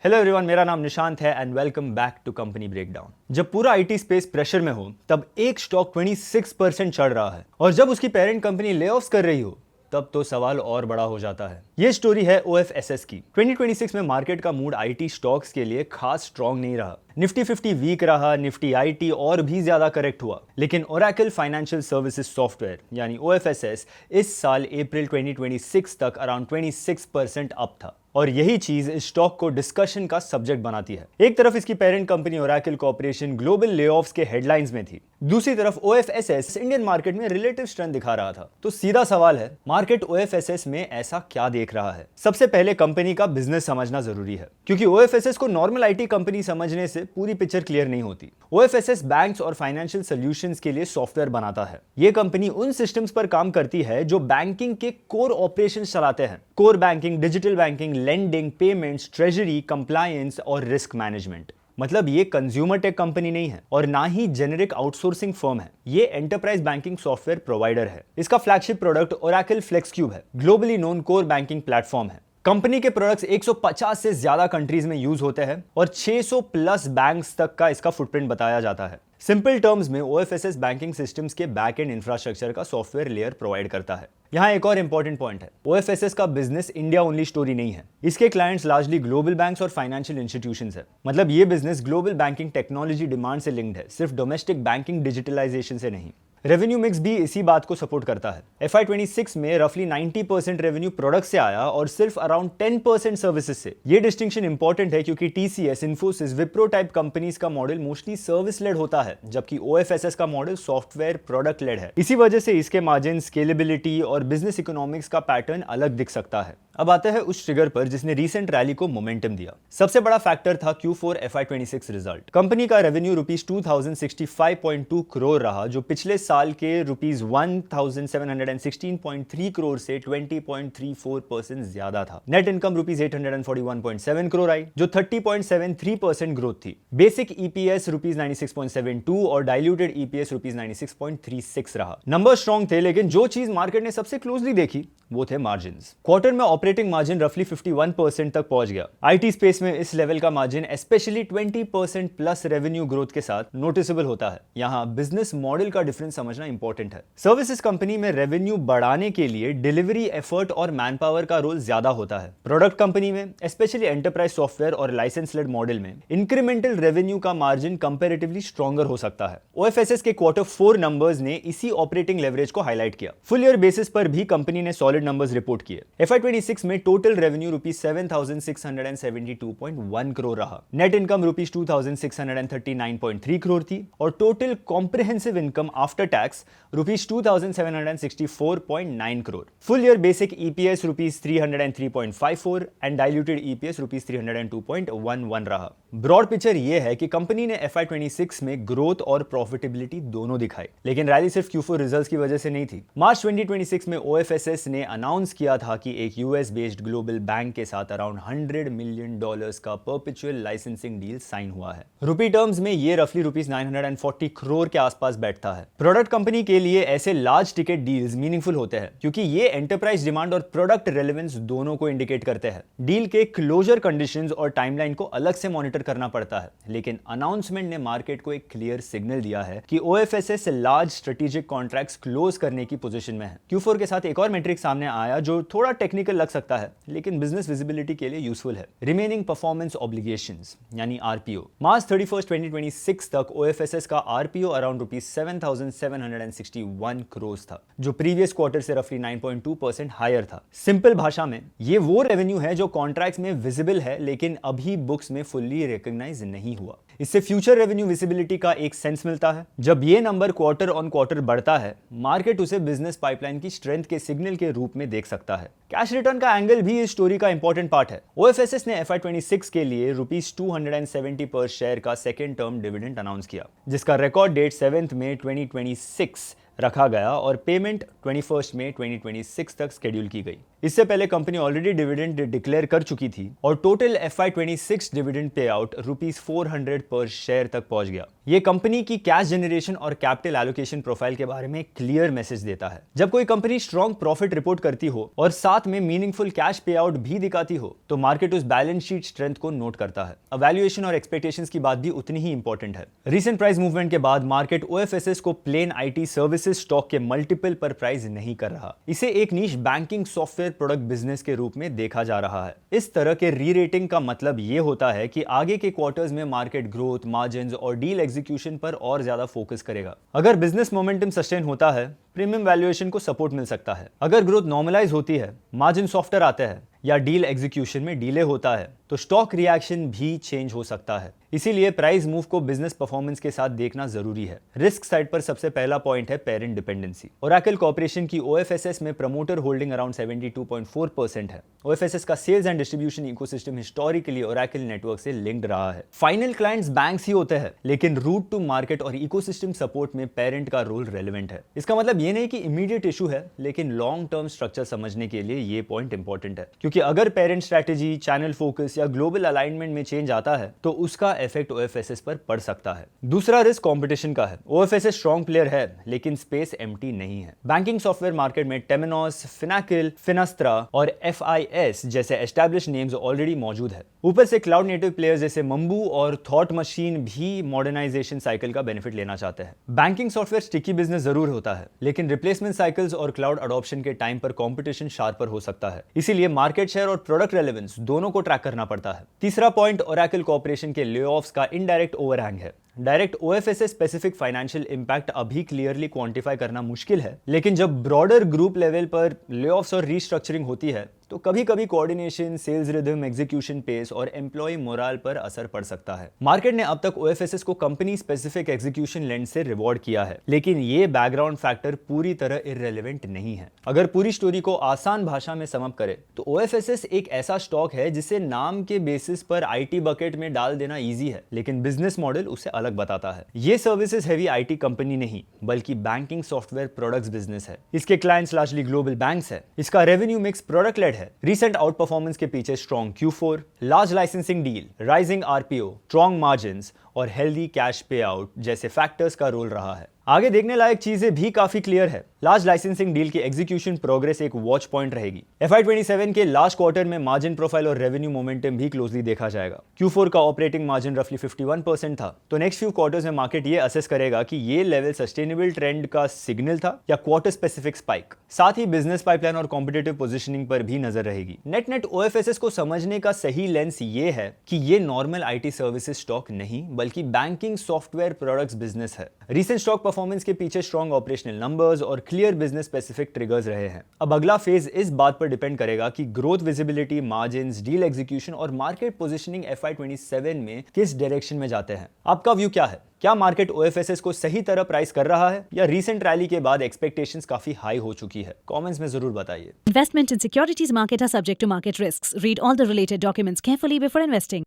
Hello everyone, मेरा नाम निशांत है and welcome back to company breakdown. जब पूरा आईटी स्पेस प्रेशर में हो तब एक स्टॉक 26% चढ़ रहा है और जब उसकी पेरेंट कंपनी लेऑफ्स कर रही हो तब तो सवाल और बड़ा हो जाता है। ये स्टोरी है OFSS की। 2026 में मार्केट का मूड आईटी स्टॉक्स के लिए खास स्ट्रॉन्ग नहीं रहा। निफ्टी 50 वीक रहा, निफ्टी आईटी और भी ज्यादा करेक्ट हुआ, लेकिन ओरेकल फाइनेंशियल सर्विसेज सॉफ्टवेयर यानी OFSS इस साल अप्रैल 2026 तक अराउंड 26% अप था और यही चीज इस स्टॉक को डिस्कशन का सब्जेक्ट बनाती है। एक तरफ इसकी parent company Oracle corporation global layoffs के हेडलाइंस में थी, दूसरी तरफ OFSS इंडियन मार्केट में रिलेटिव स्ट्रेंथ दिखा रहा था। तो सीधा सवाल है, मार्केट OFSS में ऐसा क्या देख रहा है? सबसे पहले कंपनी का बिजनेस समझना जरूरी है, क्योंकि OFSS को नॉर्मल आईटी कंपनी समझने से पूरी पिक्चर क्लियर नहीं होती। OFSS बैंक्स और फाइनेंशियल सॉल्यूशंस के लिए सॉफ्टवेयर बनाता है। यह कंपनी उन सिस्टम्स पर काम करती है जो बैंकिंग के कोर ऑपरेशंस चलाते हैं। Core banking, digital banking, lending, payments, treasury, compliance और रिस्क मैनेजमेंट। मतलब ये कंज्यूमर टेक कंपनी नहीं है और ना ही जेनेरिक आउटसोर्सिंग फर्म है। ये एंटरप्राइज बैंकिंग सॉफ्टवेयर प्रोवाइडर है। इसका फ्लैगशिप प्रोडक्ट ओरेकल फ्लेक्सक्यूब है, globally known core banking platform है। कंपनी के प्रोडक्ट्स 150 से ज्यादा कंट्रीज में यूज होते हैं और 600 प्लस बैंक्स तक का इसका फुटप्रिंट बताया जाता है। सिंपल टर्म्स में OFSS बैंकिंग सिस्टम्स के बैक एंड इंफ्रास्ट्रक्चर का सॉफ्टवेयर लेयर प्रोवाइड करता है। यहाँ एक और इंपॉर्टेंट पॉइंट है, OFSS का बिजनेस इंडिया ओनली स्टोरी नहीं है। इसके क्लाइंट्स लार्जली ग्लोबल बैंक्स और फाइनेंशियल इंस्टीट्यूशंस है। मतलब ये business global banking technology demand से लिंक्ड है, सिर्फ डोमेस्टिक बैंकिंग डिजिटलाइजेशन से नहीं। रेवेन्यू मिक्स भी इसी बात को सपोर्ट करता है। FY26 में रफली 90% रेवेन्यू प्रोडक्ट से आया और सिर्फ अराउंड 10% सर्विसेज से। ये डिस्टिंक्शन इंपॉर्टेंट है क्योंकि TCS, Infosys, Wipro type companies का मॉडल मोस्टली सर्विस लेड होता है, जबकि OFSS का मॉडल सॉफ्टवेयर प्रोडक्ट लेड है। इसी वजह से इसके मार्जिन, स्केलेबिलिटी और बिजनेस इकोनॉमिक्स का पैटर्न अलग दिख सकता है। अब आते हैं उस ट्रिगर पर जिसने रीसेंट रैली को मोमेंटम दिया। सबसे बड़ा फैक्टर था Q4 FY26 रिजल्ट। कंपनी का रेवेन्यू ₹2065.2 करोड़ रहा, जो पिछले साल के ₹1716.3 करोड़ से 20.34% ज्यादा था। नेट इनकम ₹841.7 करोड़ आई, जो 30.73% ग्रोथ थी। बेसिक EPS ₹96.72 और डाइल्यूटेड EPS ₹96.36 रहा। नंबर स्ट्रॉन्ग थे, लेकिन जो चीज मार्केट ने सबसे क्लोजली देखी वो थे मार्जिन्स। क्वार्टर में ऑपरेटिंग मार्जिन रफली 51% तक पहुंच गया। आईटी स्पेस में इस लेवल का margin specially 20% plus revenue growth के साथ नोटिसेबल होता है। यहां बिजनेस मॉडल का डिफरेंस समझना इंपॉर्टेंट है। सर्विसेज कंपनी में रेवेन्यू बढ़ाने के लिए डिलीवरी एफर्ट और मैन पावर का रोल ज्यादा होता है। प्रोडक्ट कंपनी में स्पेशली एंटरप्राइज सॉफ्टवेयर और लाइसेंस लेड मॉडल में इंक्रीमेंटल रेवेन्यू का मार्जिन कंपैरेटिवली स्ट्रॉन्गर हो सकता है। OFSS के Q4 नंबर्स ने इसी ऑपरेटिंग लेवरेज को हाईलाइट किया। फुल ईयर बेसिस पर भी कंपनी ने सॉलिड नंबर्स रिपोर्ट किए। FY26 में टोटल रेवेन्यू ₹7,672.1 करोड़ रहा। नेट इनकम ₹2,639.3 करोड़ थी और total comprehensive income after tax ₹2,764.9 crore. Full year basic EPS ₹303.54 and diluted EPS ₹302.11 रहा। ब्रॉड पिक्चर यह है कि कंपनी ने FY26 में ग्रोथ और प्रॉफिटेबिलिटी दोनों दिखाई, लेकिन रैली सिर्फ Q4 रिजल्ट्स की वजह से नहीं थी। मार्च 2026 में OFSS ने अनाउंस किया था कि एक US बेस्ड ग्लोबल बैंक के साथ अराउंड $100 मिलियन का परपेचुअल लाइसेंसिंग डील साइन हुआ है। रुपी टर्म्स में ये रफली ₹940 करोड़ के आसपास बैठता है। प्रोडक्ट कंपनी के लिए ऐसे लार्ज टिकट डील्स मीनिंगफुल होते हैं क्योंकि ये एंटरप्राइज डिमांड और प्रोडक्ट रेलेवेंस दोनों को इंडिकेट करते हैं। डील के क्लोजर कंडीशंस और टाइमलाइन को अलग से मॉनिटर करना पड़ता है, लेकिन अनाउंसमेंट ने मार्केट को एक क्लियर सिग्नल दिया है कि OFSS large strategic contracts close करने की पोजीशन में है। Q4 के साथ एक और मैट्रिक सामने आया जो थोड़ा टेक्निकल लग सकता है, लेकिन बिजनेस विजिबिलिटी के लिए यूजफुल है। रिमेनिंग परफॉर्मेंस ऑब्लिगेशंस यानी RPO। मार्च 31, 2026 तक OFSS का RPO अराउंड ₹7,761 करोड़ था, जो प्रीवियस क्वार्टर से रफली 9.2% हायर था। सिंपल भाषा में ये वो रेवेन्यू है जो कॉन्ट्रैक्ट्स में विजिबल है, लेकिन अभी बुक्स में फुल्ली रिकॉग्नाइज नहीं हुआ। इससे फ्यूचर रेवेन्यू विजिबिलिटी का एक सेंस मिलता है। जब ये नंबर क्वार्टर ऑन क्वार्टर बढ़ता है, मार्केट उसे बिजनेस पाइपलाइन की स्ट्रेंथ के सिग्नल के रूप में देख सकता है। कैश रिटर्न का एंगल भी इस स्टोरी का इंपॉर्टेंट पार्ट है। OFSS ने FY26 के लिए ₹270 पर शेयर का सेकेंड टर्म डिविडेंड अनाउंस किया, जिसका रिकॉर्ड डेट 7 मई 2026 रखा गया और पेमेंट 21 मई 2026 तक शेड्यूल की गई। इससे पहले कंपनी ऑलरेडी डिविडेंड डिक्लेयर कर चुकी थी और total FY26 dividend pay out ₹400 पर शेयर तक पहुंच गया। ये कंपनी की कैश जनरेशन और कैपिटल एलोकेशन प्रोफाइल के बारे में क्लियर मैसेज देता है। जब कोई कंपनी स्ट्रॉन्ग प्रॉफिट रिपोर्ट करती हो और साथ में मीनिंगफुल कैश पे आउट भी दिखाती हो तो मार्केट उस बैलेंस शीट स्ट्रेंथ को नोट करता है। वैल्यूएशन और एक्सपेक्टेशंस की बात भी उतनी ही इंपॉर्टेंट है। रीसेंट प्राइस मूवमेंट के बाद मार्केट OFSS को प्लेन IT सर्विसेज स्टॉक के मल्टीपल पर प्राइस नहीं कर रहा, इसे एक नीश बैंकिंग सॉफ्टवेयर प्रोडक्ट बिजनेस के रूप में देखा जा रहा है। इस तरह के री रेटिंग का मतलब यह होता है कि आगे के क्वार्टर्स में मार्केट ग्रोथ, मार्जिन्स और डील एग्जीक्यूशन पर और ज्यादा फोकस करेगा। अगर बिजनेस मोमेंटम सस्टेन होता है, प्रीमियम वैल्यूएशन को सपोर्ट मिल सकता है। अगर ग्रोथ नॉर्मलाइज होती है, मार्जिन सॉफ्टर आते हैं या डील एग्जीक्यूशन में डिले होता है तो स्टॉक रिएक्शन भी चेंज हो सकता है। इसीलिए प्राइस मूव को बिजनेस परफॉर्मेंस के साथ देखना जरूरी है। रिस्क साइड पर सबसे पहला पॉइंट है पेरेंट डिपेंडेंसी। ओरेकल कॉर्पोरेशन की OFSS में प्रमोटर होल्डिंग अराउंड 72.4% है। OFSS का sales and distribution ecosystem historically Oracle network से लिंक्ड रहा है। फाइनल क्लाइंट्स बैंक्स ही होते हैं, लेकिन रूट टू मार्केट और इकोसिस्टम सपोर्ट में पेरेंट का रोल रेलेवेंट है। इसका मतलब ये नहीं कि इमीडिएट इशू है, लेकिन लॉन्ग टर्म स्ट्रक्चर समझने के लिए ये पॉइंट इंपॉर्टेंट है, क्योंकि अगर पेरेंट स्ट्रैटेजी, चैनल फोकस या ग्लोबल अलाइनमेंट में चेंज आता है तो उसका इफेक्ट OFSS पर पड़ सकता है। दूसरा रिस्क कंपटीशन का है। OFSS स्ट्रॉन्ग प्लेयर है, लेकिन स्पेस एम्प्टी नहीं है। बैंकिंग सॉफ्टवेयर मार्केट में टेमेनोस, फिनाकिल, फिनास्ट्रा और FIS जैसे एस्टैब्लिश नेम्स ऑलरेडी मौजूद है। ऊपर से क्लाउड नेटिव प्लेयर्स जैसे मंबू और थॉट मशीन भी मॉडर्नाइजेशन साइकिल का बेनिफिट लेना चाहते हैं। बैंकिंग सॉफ्टवेयर स्टिकी बिजनेस जरूर होता है, लेकिन रिप्लेसमेंट साइकिल्स और क्लाउड अडॉप्शन के टाइम पर कंपटीशन शार्पर हो सकता है। इसीलिए मार्केट शेयर और प्रोडक्ट रेलेवेंस दोनों को ट्रैक करना पड़ता है। तीसरा पॉइंट ओरेकल कॉर्पोरेशन के लेऑफ्स का इनडायरेक्ट ओवरहैंग है। Direct OFSS specific financial impact अभी क्लियरली क्वांटिफाई करना मुश्किल है, लेकिन जब ब्रॉडर ग्रुप लेवल पर लेऑफ्स और रीस्ट्रक्चरिंग होती है तो कभी कभी coordination, sales rhythm, execution pace और एम्प्लॉय मोरल पर असर पड़ सकता है। मार्केट ने अब तक OFSS को कंपनी स्पेसिफिक एग्जीक्यूशन लेंस से रिवॉर्ड किया है, लेकिन ये बैकग्राउंड फैक्टर पूरी तरह इररेलेवेंट नहीं है। अगर पूरी स्टोरी को आसान भाषा में समअप करे तो OFSS एक ऐसा स्टॉक है जिसे नाम के बेसिस पर IT बकेट में डाल देना ईजी है, लेकिन बिजनेस मॉडल उसे अलग बताता है। ये सर्विसेज हैवी IT कंपनी नहीं, बल्कि बैंकिंग सॉफ्टवेयर प्रोडक्ट्स बिजनेस है। इसके क्लाइंट्स लार्जली ग्लोबल बैंक्स है। इसका रेवेन्यू मिक्स प्रोडक्ट लेड है। रीसेंट आउट परफॉर्मेंस के पीछे strong Q4, large licensing deal, rising RPO, strong margins और हेल्दी कैश पे आउट जैसे फैक्टर्स का रोल रहा है। आगे देखने लायक चीजें भी काफी क्लियर है। लार्ज लाइसेंसिंग डील की एग्जीक्यूशन प्रोग्रेस एक वॉच पॉइंट रहेगी। FY27 के लास्ट क्वार्टर में मार्जिन प्रोफाइल और रेवेन्यू मोमेंटम भी क्लोजली देखा जाएगा। Q4 का ऑपरेटिंग मार्जिन रफली 51% था, तो नेक्स्ट फ्यू क्वार्टर्स में मार्केट ये असेस करेगा कि ये लेवल सस्टेनेबल ट्रेंड का सिग्नल था या क्वार्टर स्पेसिफिक स्पाइक। साथ ही बिजनेस पाइपलाइन और कॉम्पिटिटिव पोजिशनिंग पर भी नजर रहेगी। नेट OFSS को समझने का सही लेंस ये है कि ये नॉर्मल IT सर्विसेज स्टॉक नहीं, बल्कि बैंकिंग सॉफ्टवेयर प्रोडक्ट्स बिजनेस है। रीसेंट स्टॉक परफॉर्मेंस के पीछे स्ट्रॉन्ग ऑपरेशनल नंबर्स और क्लियर बिजनेस स्पेसिफिक ट्रिगर्स रहे हैं। अब अगला फेज इस बात पर डिपेंड करेगा कि growth, visibility, margins, deal execution और मार्केट पोजीशनिंग FY27 में किस डायरेक्शन में जाते हैं। आपका व्यू क्या है? क्या मार्केट OFSS को सही तरह प्राइस कर रहा है या रीसेंट रैली के बाद एक्सपेक्टेशंस काफी हाई हो चुकी है? कमेंट्स में जरूर बताइए। Investment in securities market are subject to market risks. Read all the related documents carefully before investing.